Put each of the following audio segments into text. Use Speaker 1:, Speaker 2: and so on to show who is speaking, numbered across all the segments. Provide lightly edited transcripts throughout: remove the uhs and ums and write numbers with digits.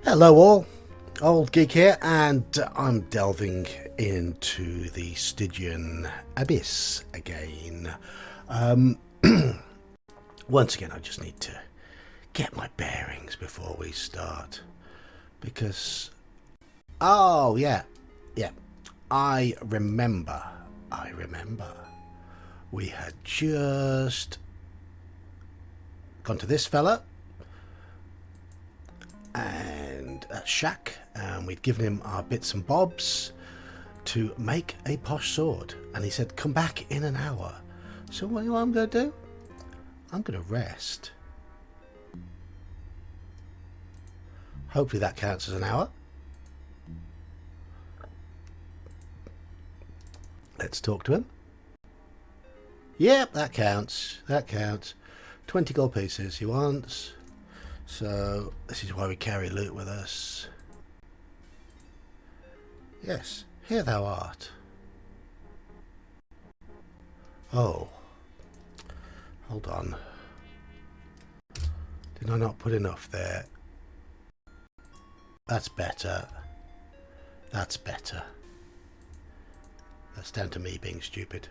Speaker 1: Hello all, Old Geek here, and I'm delving into the Stygian Abyss again. Once again, I just need to get my bearings before we start, because, oh yeah, I remember, we had just gone to this fella, and shack, and we'd given him our bits and bobs to make a posh sword, and he said come back in an hour. So what do you know what I'm going to do? I'm going to rest. Hopefully that counts as an hour. Let's talk to him. Yep, that counts, 20 gold pieces he wants. So, this is why we carry loot with us. Yes, here thou art. Oh. Hold on. Did I not put enough there? That's better. That's better. That's down to me being stupid.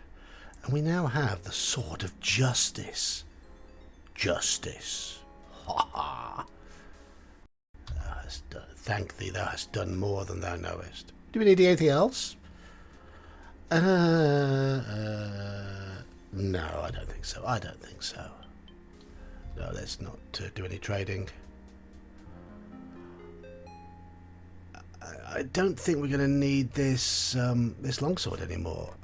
Speaker 1: And we now have the Sword of Justice. Justice. Ha ha! Thank thee, thou hast done more than thou knowest. Do we need anything else? No, I don't think so. No, let's not do any trading. I don't think we're going to need this this longsword anymore,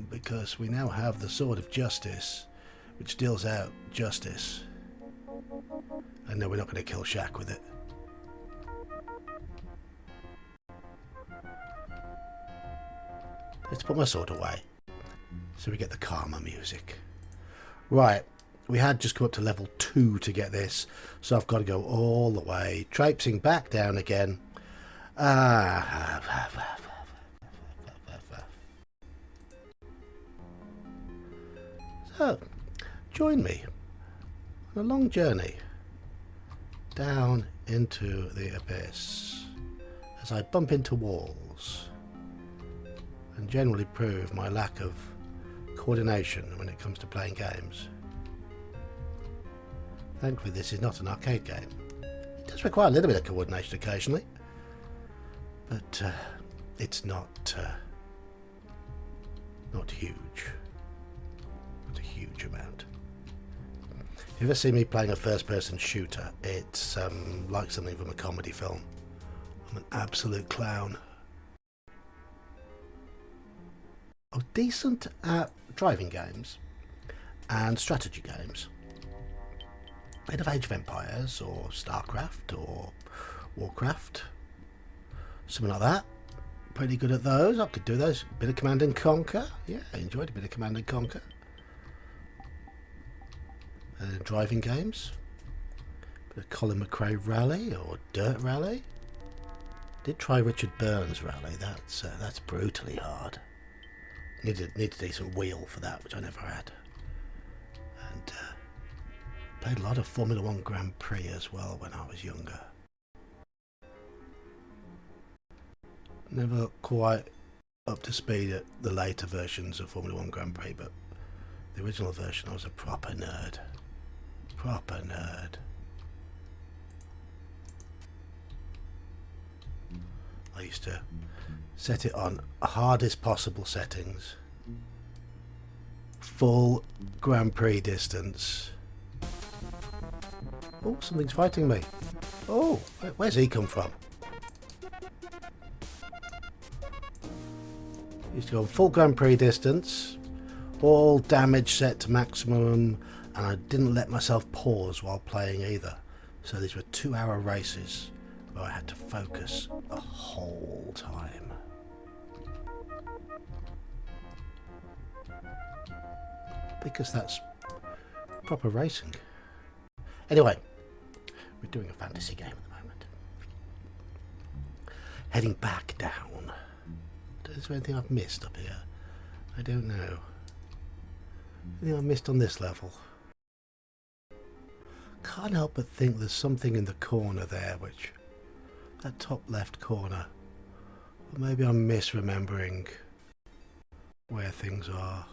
Speaker 1: because we now have the Sword of Justice, which deals out justice. And no, we're not going to kill Shaq with it. Let's put my sword away, so we get the calmer music. Right, we had just come up to level 2 to get this, so I've got to go all the way, traipsing back down again. So, join me on a long journey down into the abyss as I bump into walls and generally prove my lack of coordination when it comes to playing games. Thankfully this is not an arcade game. It does require a little bit of coordination occasionally, but it's not huge. Not a huge amount. If you ever see me playing a first-person shooter, it's like something from a comedy film. I'm an absolute clown. I'm decent at driving games and strategy games. Bit of Age of Empires or StarCraft or Warcraft. Something like that. Pretty good at those. I could do those. Bit of Command and Conquer. Yeah, I enjoyed a bit of Command and Conquer. Driving games. Bit of Colin McRae Rally or Dirt Rally. Did try Richard Burns Rally. That's brutally hard. Need a decent wheel for that, which I never had. And played a lot of Formula 1 Grand Prix as well when I was younger. Never quite up to speed at the later versions of Formula 1 Grand Prix, but the original version I was a proper nerd. Proper nerd. I used to set it on hardest possible settings. Full Grand Prix distance. Oh, something's fighting me. Oh, where's he come from? Used to go on full Grand Prix distance, all damage set to maximum, and I didn't let myself pause while playing either. So these were 2-hour races where I had to focus the whole time. Because that's proper racing. Anyway, we're doing a fantasy game at the moment. Heading back down. Is there anything I've missed up here? I don't know. Anything I've missed on this level? Can't help but think there's something in the corner there which That top left corner. Or maybe I'm misremembering where things are.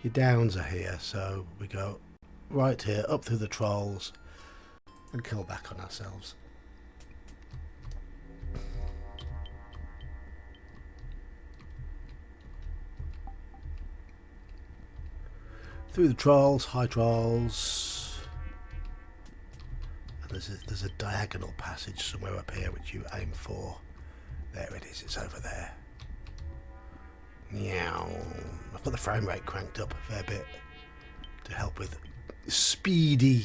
Speaker 1: Your downs are here, so we go right here, up through the trolls, and kill back on ourselves. Through the trolls, high trolls. And there's a diagonal passage somewhere up here which you aim for. There it is, it's over there. Meow. I've got the frame rate cranked up a fair bit to help with speedy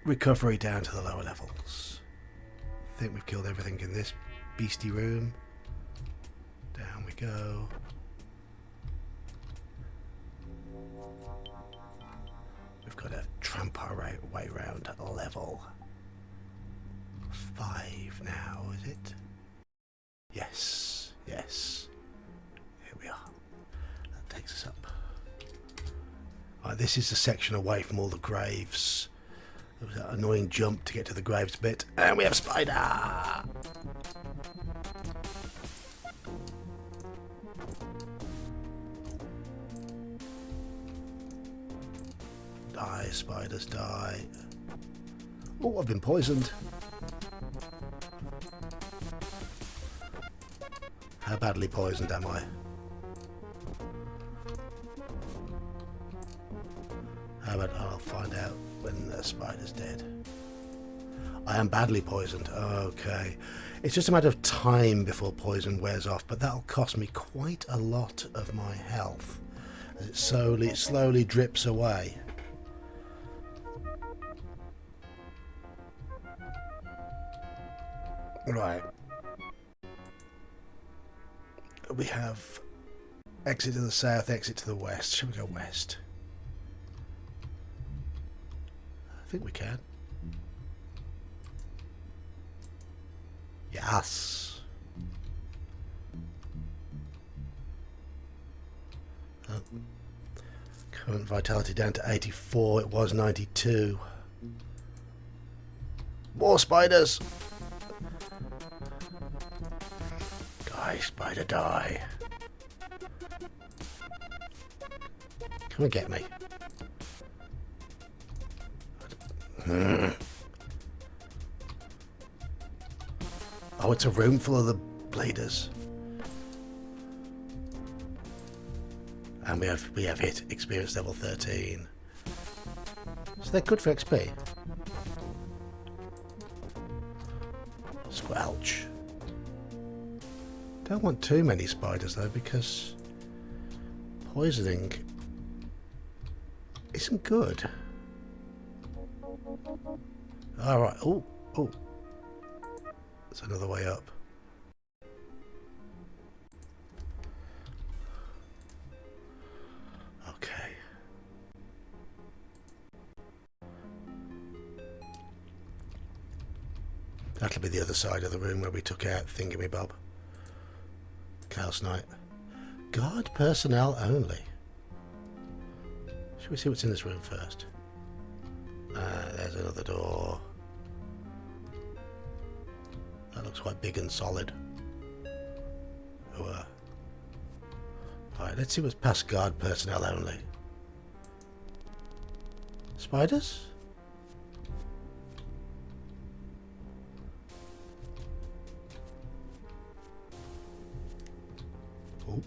Speaker 1: recovery down to the lower levels. I think we've killed everything in this beastie room. Down we go. We've got to tramp our way round at level 5 now, is it? Yes, yes. Here we are. That takes us up. Right, this is the section away from all the graves. There was that annoying jump to get to the graves bit. And we have spider! Die, spiders, die. Oh, I've been poisoned. How badly poisoned am I? How about I'll find out when the spider's dead. I am badly poisoned. Okay. It's just a matter of time before poison wears off, but that'll cost me quite a lot of my health as it slowly drips away. Right. We have exit to the south, exit to the west. Shall we go west? I think we can. Yes. Current vitality down to 84. It was 92. More spiders. Die, spider, die. Come and get me. Oh, it's a room full of the bladers. And we have hit experience level 13. So they're good for XP. Squelch. Don't want too many spiders though, because poisoning isn't good. Alright, oh. That's another way up. Okay. That'll be the other side of the room where we took out Thingamabob. Chaos Knight. Guard personnel only. Should we see what's in this room first? There's another door. That looks quite big and solid. Alright, let's see what's past guard personnel only. Spiders? Oh.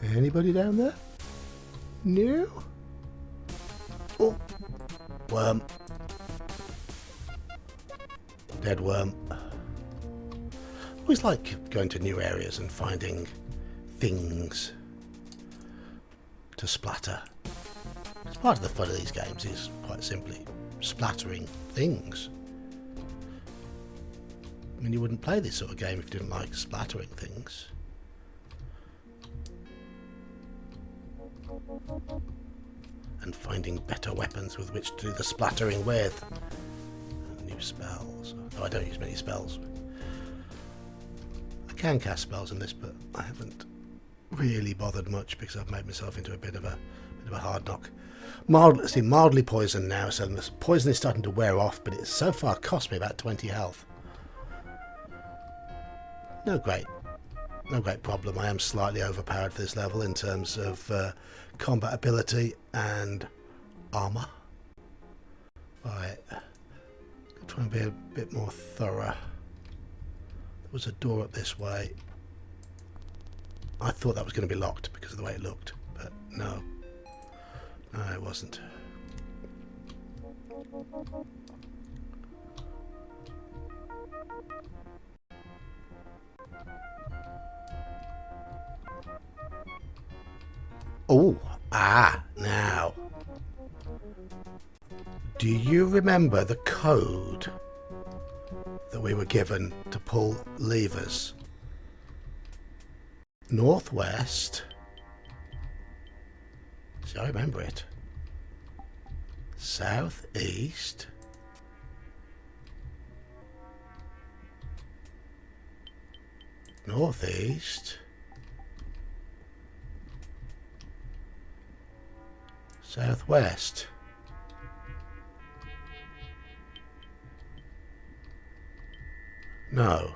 Speaker 1: Anybody down there? No? Oh. Worm. Dead worm. Always like going to new areas and finding things to splatter. It's part of the fun of these games is quite simply splattering things. I mean, you wouldn't play this sort of game if you didn't like splattering things. And finding better weapons with which to do the splattering with. New spells. Oh, I don't use many spells. I can cast spells in this, but I haven't really bothered much because I've made myself into a bit of a hard knock. Mildly poisoned now, so the poison is starting to wear off, but it's so far cost me about 20 health. No great problem. I am slightly overpowered for this level in terms of combat ability and armour. Right, try and be a bit more thorough. There was a door up this way. I thought that was going to be locked because of the way it looked, but no, it wasn't. Oh, now. Do you remember the code that we were given to pull levers? Northwest. See, I remember it. Southeast. Northeast. Southwest. No.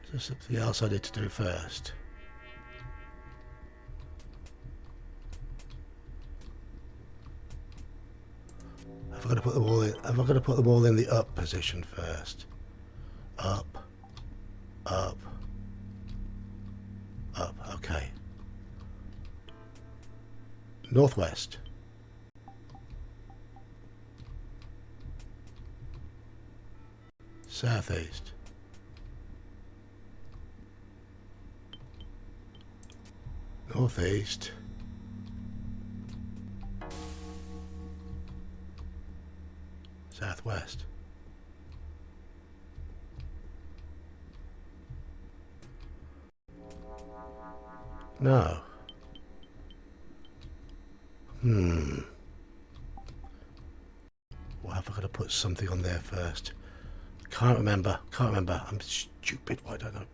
Speaker 1: Is there something else I need to do first? Have I got to put them all in? Have I got to put them all in the up position first? Up, up, up. Okay. Northwest. Southeast. Northeast. Southwest. No. Well, have I got to put something on there first? Can't remember. I'm stupid. Why don't I?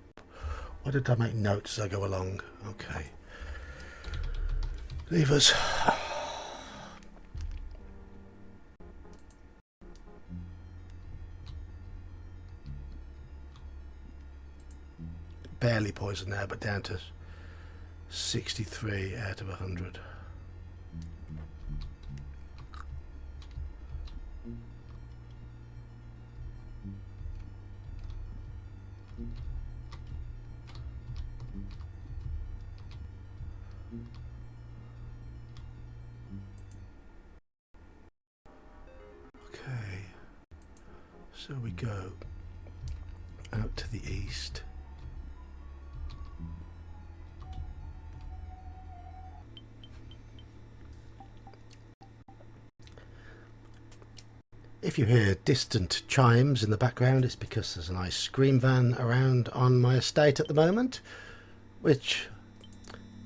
Speaker 1: Why did I make notes as I go along? Okay. Levers. Barely poisoned now, but down to 63 out of 100. Okay, so we go out to the east. If you hear distant chimes in the background, it's because there's a nice scream van around on my estate at the moment, which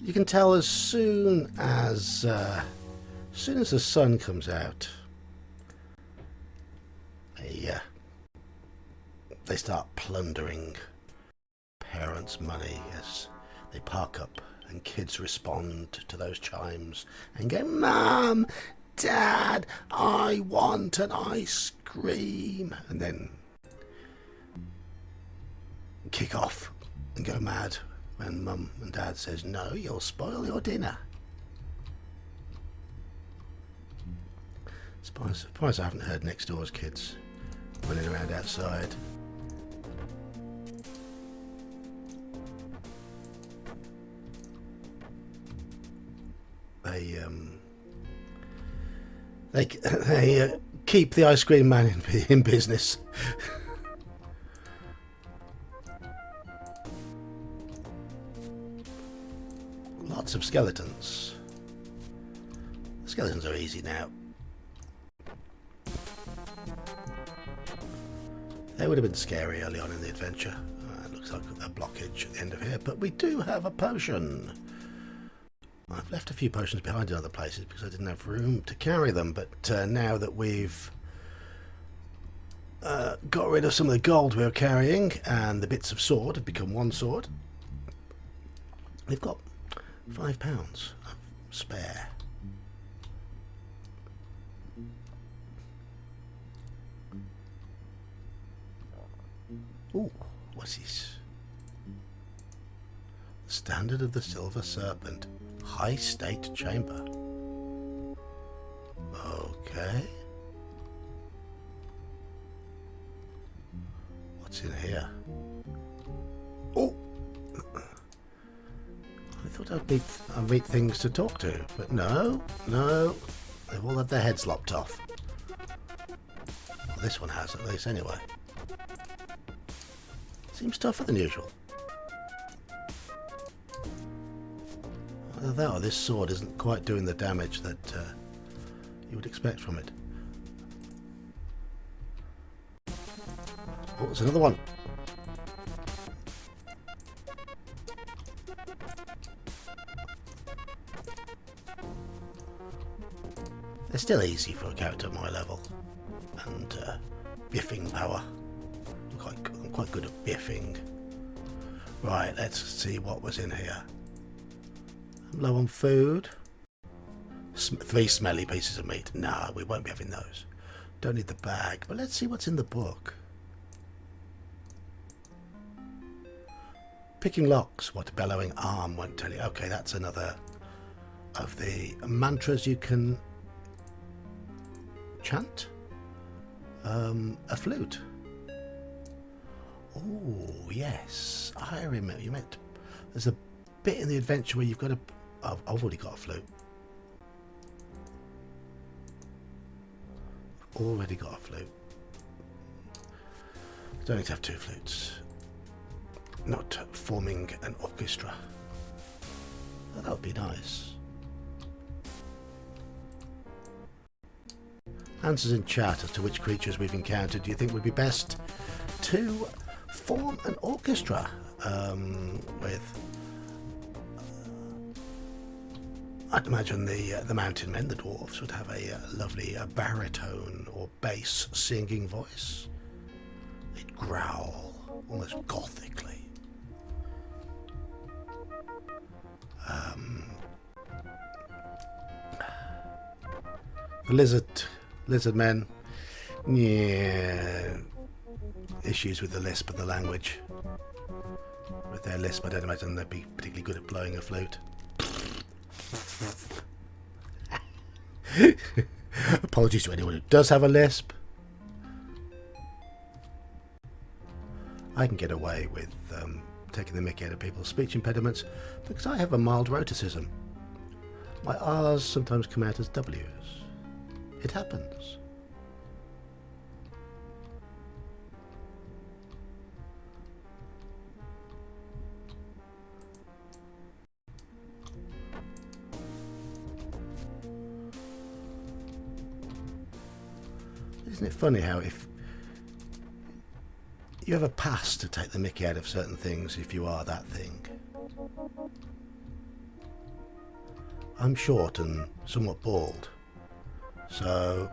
Speaker 1: you can tell as soon as the sun comes out. They start plundering parents' money as they park up, and kids respond to those chimes and go, "Mum, Dad, I want an ice cream," and then kick off and go mad when Mum and Dad says, "No, you'll spoil your dinner." Surprised I haven't heard next door's kids running around outside. They keep the ice cream man in business. Lots of skeletons. The skeletons are easy now. They would have been scary early on in the adventure. It looks like a blockage at the end of here, but we do have a potion. I've left a few potions behind in other places because I didn't have room to carry them, but now that we've got rid of some of the gold we were carrying and the bits of sword have become one sword, We've got £5 spare. Ooh, what's this? The Standard of the Silver Serpent. High State Chamber. Okay. What's in here? Oh! I thought I'd meet things to talk to, but no. They've all had their heads lopped off. Well, this one has, at least, anyway. Seems tougher than usual. Either that or this sword isn't quite doing the damage that you would expect from it. Oh, there's another one. They're still easy for a character at my level. And biffing power. I'm quite good at biffing. Right, let's see what was in here. I'm low on food. 3 smelly pieces of meat. No, we won't be having those. Don't need the bag, but let's see what's in the book. Picking locks, what a bellowing arm won't tell you. Okay, that's another of the mantras you can chant. A flute. Oh, yes. I remember. You meant there's a bit in the adventure where you've got to... I've already got a flute. Already got a flute. Don't need to have 2 flutes. Not forming an orchestra. Oh, that would be nice. Answers in chat as to which creatures we've encountered do you think would be best to form an orchestra with? I'd imagine the mountain men, the dwarves, would have a lovely baritone or bass singing voice. They'd growl almost gothically. The lizard men, yeah, issues with the lisp of the language. With their lisp, I don't imagine they'd be particularly good at blowing a flute. Apologies to anyone who does have a lisp. I can get away with taking the mickey out of people's speech impediments because I have a mild rhoticism. My R's sometimes come out as W's. It happens. Isn't it funny how if you have a pass to take the mickey out of certain things if you are that thing? I'm short and somewhat bald, so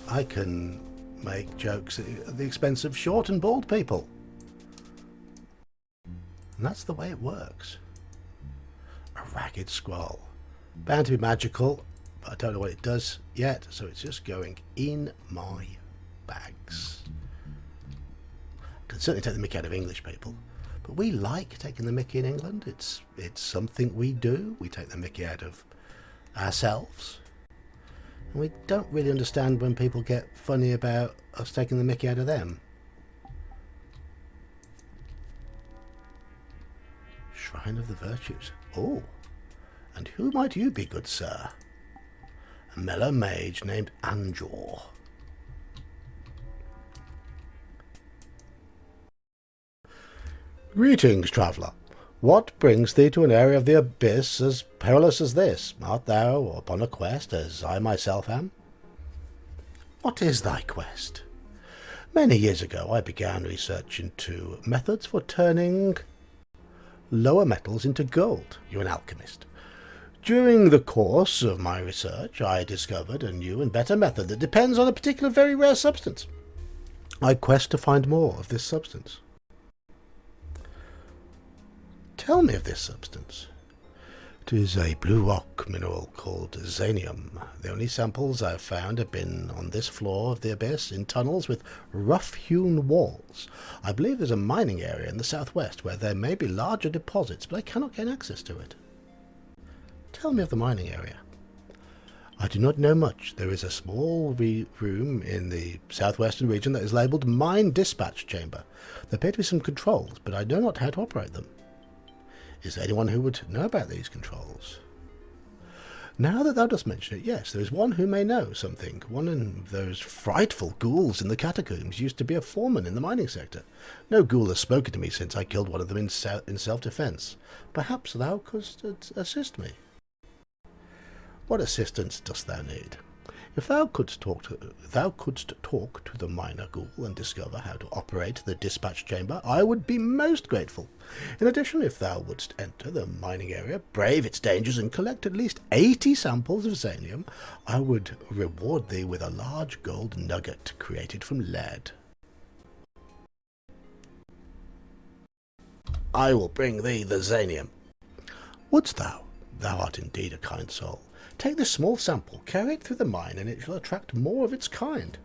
Speaker 1: I can make jokes at the expense of short and bald people. And that's the way it works. A ragged scroll. Bound to be magical, but I don't know what it does yet, so it's just going in my bags. I can certainly take the mickey out of English people, but we like taking the mickey in England. It's something we do. We take the mickey out of ourselves. And we don't really understand when people get funny about us taking the mickey out of them. Shrine of the Virtues. Oh, and who might you be, good sir? A mellow mage named Anjor. Greetings, traveller. What brings thee to an area of the abyss as perilous as this? Art thou upon a quest, as I myself am? What is thy quest? Many years ago I began research into methods for turning lower metals into gold. You're an alchemist. During the course of my research, I discovered a new and better method that depends on a particular very rare substance. I quest to find more of this substance. Tell me of this substance. It is a blue rock mineral called xanium. The only samples I've found have been on this floor of the abyss, in tunnels with rough-hewn walls. I believe there's a mining area in the southwest where there may be larger deposits, but I cannot gain access to it. Tell me of the mining area. I do not know much. There is a small room in the southwestern region that is labelled Mine Dispatch Chamber. There appear to be some controls, but I know not how to operate them. Is there anyone who would know about these controls? Now that thou dost mention it, yes, there is one who may know something. One of those frightful ghouls in the catacombs used to be a foreman in the mining sector. No ghoul has spoken to me since I killed one of them in self-defence. Perhaps thou couldst assist me. What assistance dost thou need? If thou couldst talk to the miner ghoul and discover how to operate the dispatch chamber, I would be most grateful. In addition, if thou wouldst enter the mining area, brave its dangers, and collect at least 80 samples of xanium, I would reward thee with a large gold nugget created from lead. I will bring thee the xanium. Wouldst thou? Thou art indeed a kind soul. Take this small sample, carry it through the mine, and it shall attract more of its kind.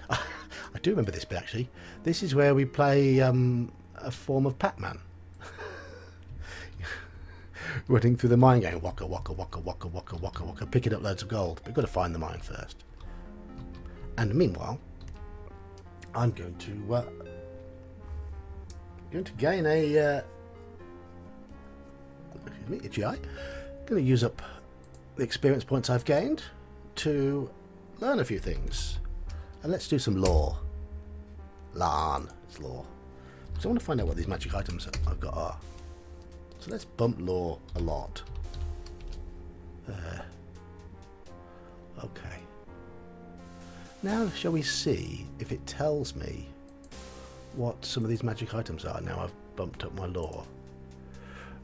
Speaker 1: I do remember this bit, actually. This is where we play a form of Pac-Man. Running through the mine going, waka, waka, waka, waka, waka, waka, waka, picking up loads of gold. But we've got to find the mine first. And meanwhile, I'm going to gain a... excuse me, itchy eye. Going to use up the experience points I've gained to learn a few things. And let's do some lore. Larn, it's lore. Because I want to find out what these magic items I've got are. So let's bump lore a lot. Okay. Now shall we see if it tells me what some of these magic items are now I've bumped up my lore.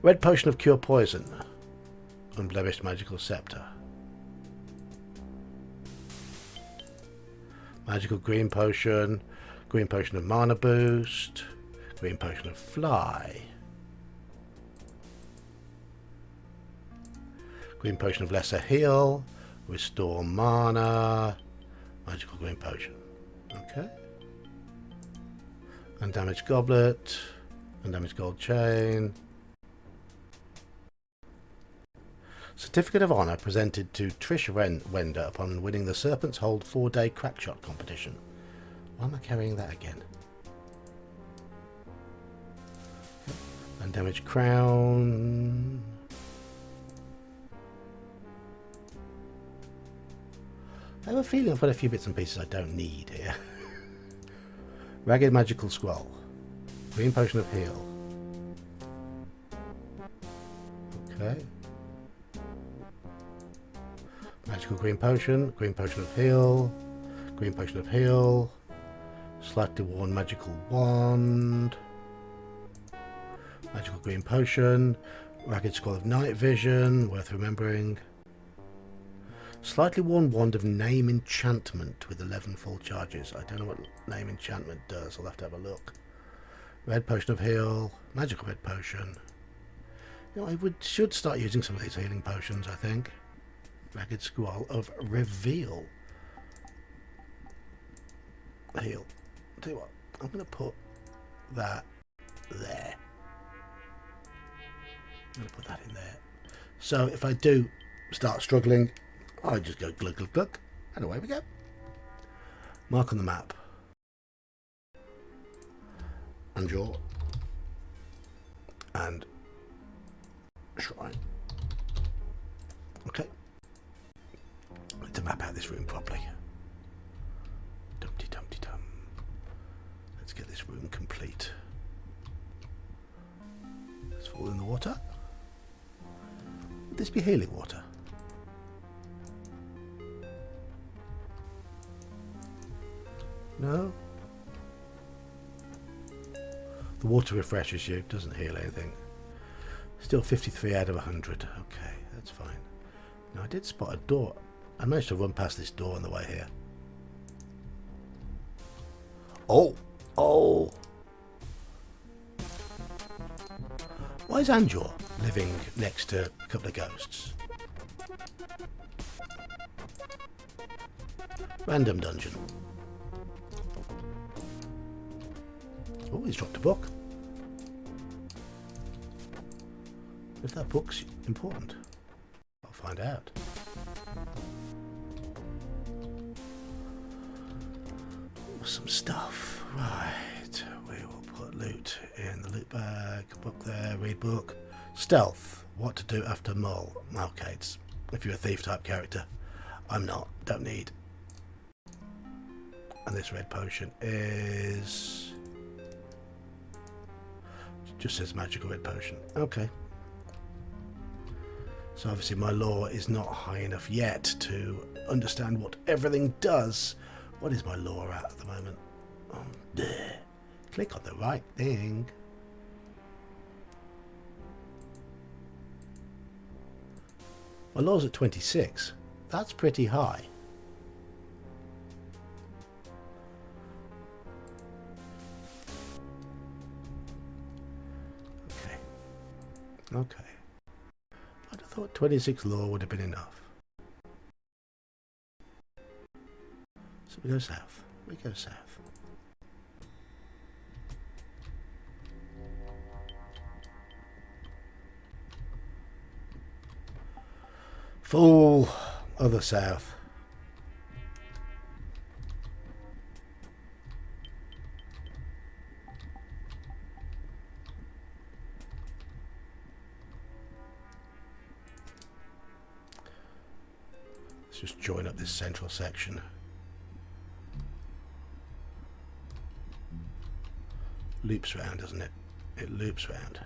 Speaker 1: Red potion of cure poison. Unblemished magical scepter. Magical green potion of mana boost, green potion of fly, green potion of lesser heal, restore mana, magical green potion. Okay. Undamaged goblet, undamaged gold chain. Certificate of Honour presented to Trish Wender upon winning the Serpent's Hold 4-day crackshot competition. Why am I carrying that again? Undamaged crown. I have a feeling I've got a few bits and pieces I don't need here. Ragged magical scroll. Green potion of heal. Okay. Magical green potion of heal, green potion of heal, slightly worn magical wand, magical green potion, ragged scroll of night vision, worth remembering, slightly worn wand of name enchantment with 11 full charges. I don't know what name enchantment does, I'll have to have a look. Red potion of heal, magical red potion. You know, I should start using some of these healing potions, I think. Ragged scroll of reveal. Heal. I'll tell you what, I'm going to put that there. I'm going to put that in there. So if I do start struggling, I just go glug glug glug, and away we go. Mark on the map. And draw. And shrine. Okay. To map out this room properly. Dumpty dumpty dum. Let's get this room complete. Let's fall in the water. Would this be healing water? No? The water refreshes you, doesn't heal anything. Still 53 out of 100. Okay, that's fine. Now I did spot a door. I managed to run past this door on the way here. Oh! Oh! Why is Anjor living next to a couple of ghosts? Random dungeon. Oh, he's dropped a book. If that book's important, I'll find out. Some stuff. Right. We will put loot in the loot bag. Book there. Read book. Stealth. What to do after mole. Okay, it's if you're a thief type character. I'm not. Don't need. And this red potion is... just says magical red potion. Okay. So obviously my lore is not high enough yet to understand what everything does. What is my lore at the moment? Oh, there. Click on the right thing. My lore's at 26. That's pretty high. Okay. Okay. I'd have thought 26 lore would have been enough. So we go south. We go south. Full other south. Let's just join up this central section. Loops round, doesn't it? It loops round.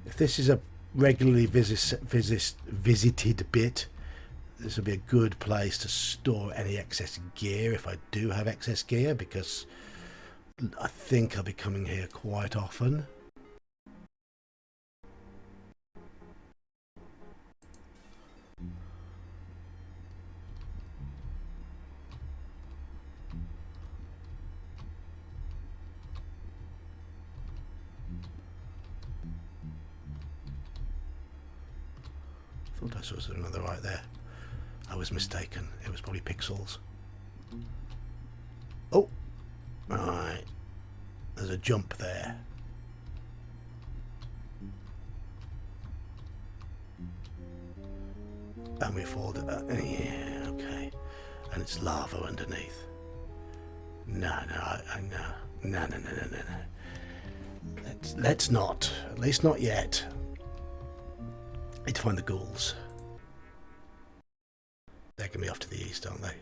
Speaker 1: If this is a regularly visited bit, this will be a good place to store any excess gear if I do have excess gear, because I think I'll be coming here quite often. I saw another right there. I was mistaken. It was probably pixels. Oh! Right. There's a jump there. And we fall to that. Yeah, okay. And it's lava underneath. No, no. Let's not. At least not yet. Need to find the ghouls. They're going to be off to the east, aren't they?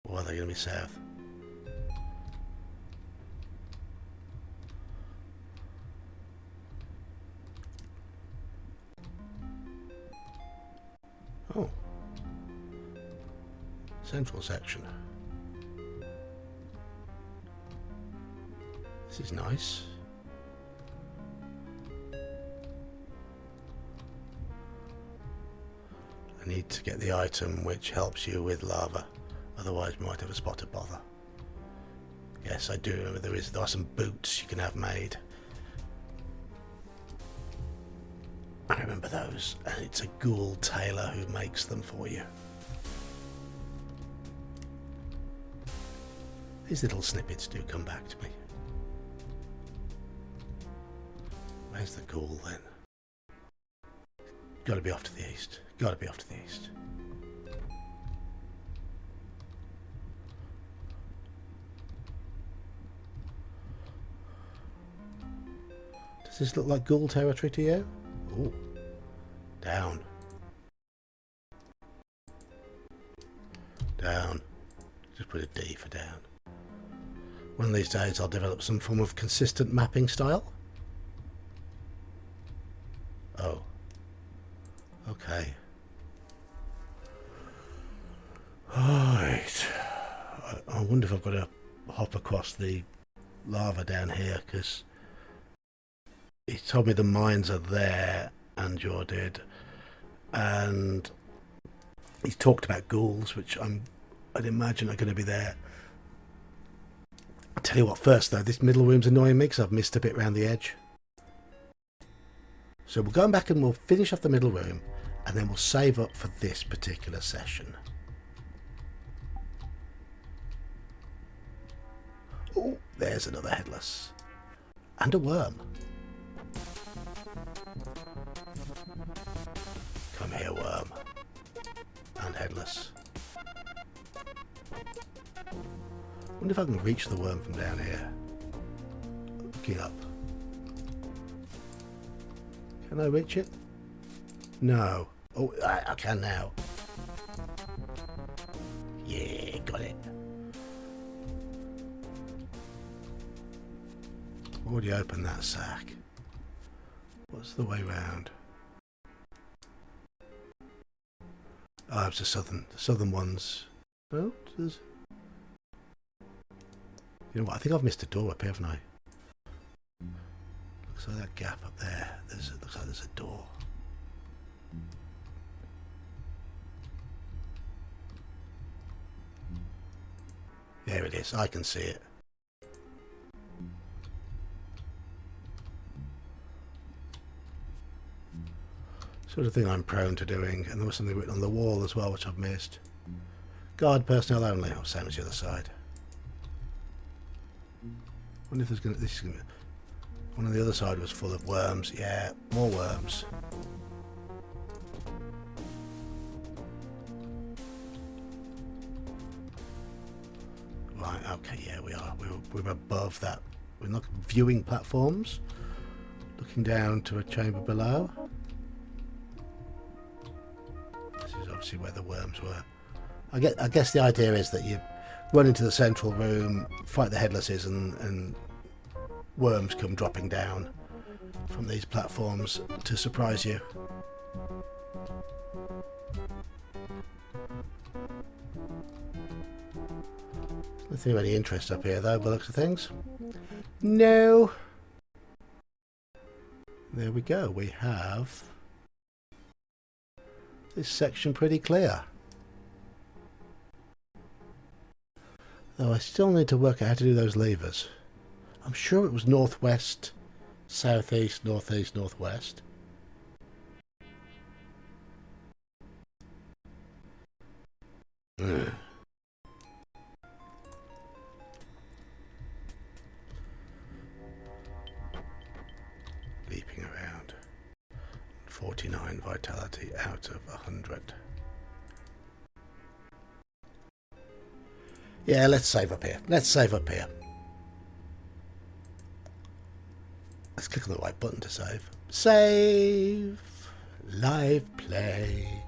Speaker 1: Or are they going to be south? Oh. Central section. This is nice. I need to get the item which helps you with lava, otherwise we might have a spot of bother. Yes, I do remember there are some boots you can have made. I remember those, and it's a ghoul tailor who makes them for you. These little snippets do come back to me. Where's the ghoul then? Gotta be off to the east. Gotta be off to the east. Does this look like ghoul territory to you? Ooh. Down. Down. Just put a D for down. One of these days I'll develop some form of consistent mapping style. Oh. Okay. Right. I wonder if I've got to hop across the lava down here, because he told me the mines are there, and Jor did, and he's talked about ghouls, which I'd imagine are going to be there I'll tell you what first though, this middle room's annoying me because I've missed a bit around the edge. So we're going back and we'll finish off the middle room and then we'll save up for this particular session. Oh, there's another headless. And a worm. Come here, worm. And headless. Wonder if I can reach the worm from down here. Looking up. Can I reach it? No. Oh, I can now. Yeah, got it. Already opened that sack. What's the way round? Oh, it's the southern ones. Oh, there's... You know what? I think I've missed a door up here, haven't I? Looks like that gap up there. Looks like there's a door. There it is. I can see it. Sort of thing I'm prone to doing. And there was something written on the wall as well, which I've missed. Guard personnel only. Oh, same as the other side. I wonder if there's going to... This is going to... One on the other side was full of worms. Yeah, more worms. Right, okay, yeah, we are. We're above that. We're not viewing platforms. Looking down to a chamber below. This is obviously where the worms were. I guess the idea is that you run into the central room, fight the headlesses, and worms come dropping down from these platforms to surprise you. Nothing of any interest up here though, by the looks of things. No. There we go. We have this section pretty clear. Though I still need to work out how to do those levers. I'm sure it was northwest, southeast, northeast, northwest. Ugh. Leaping around. 49 vitality out of 100. Yeah, let's save up here. Let's save up here. Let's click on the right button to save. Save. Live play.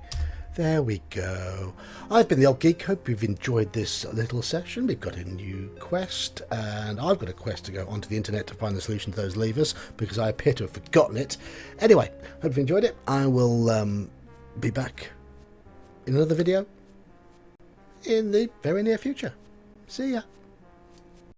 Speaker 1: There we go. I've been the Old Geek. Hope you've enjoyed this little session. We've got a new quest, and I've got a quest to go onto the internet to find the solution to those levers, because I appear to have forgotten it. Anyway, hope you've enjoyed it. I will be back in another video in the very near future. See ya.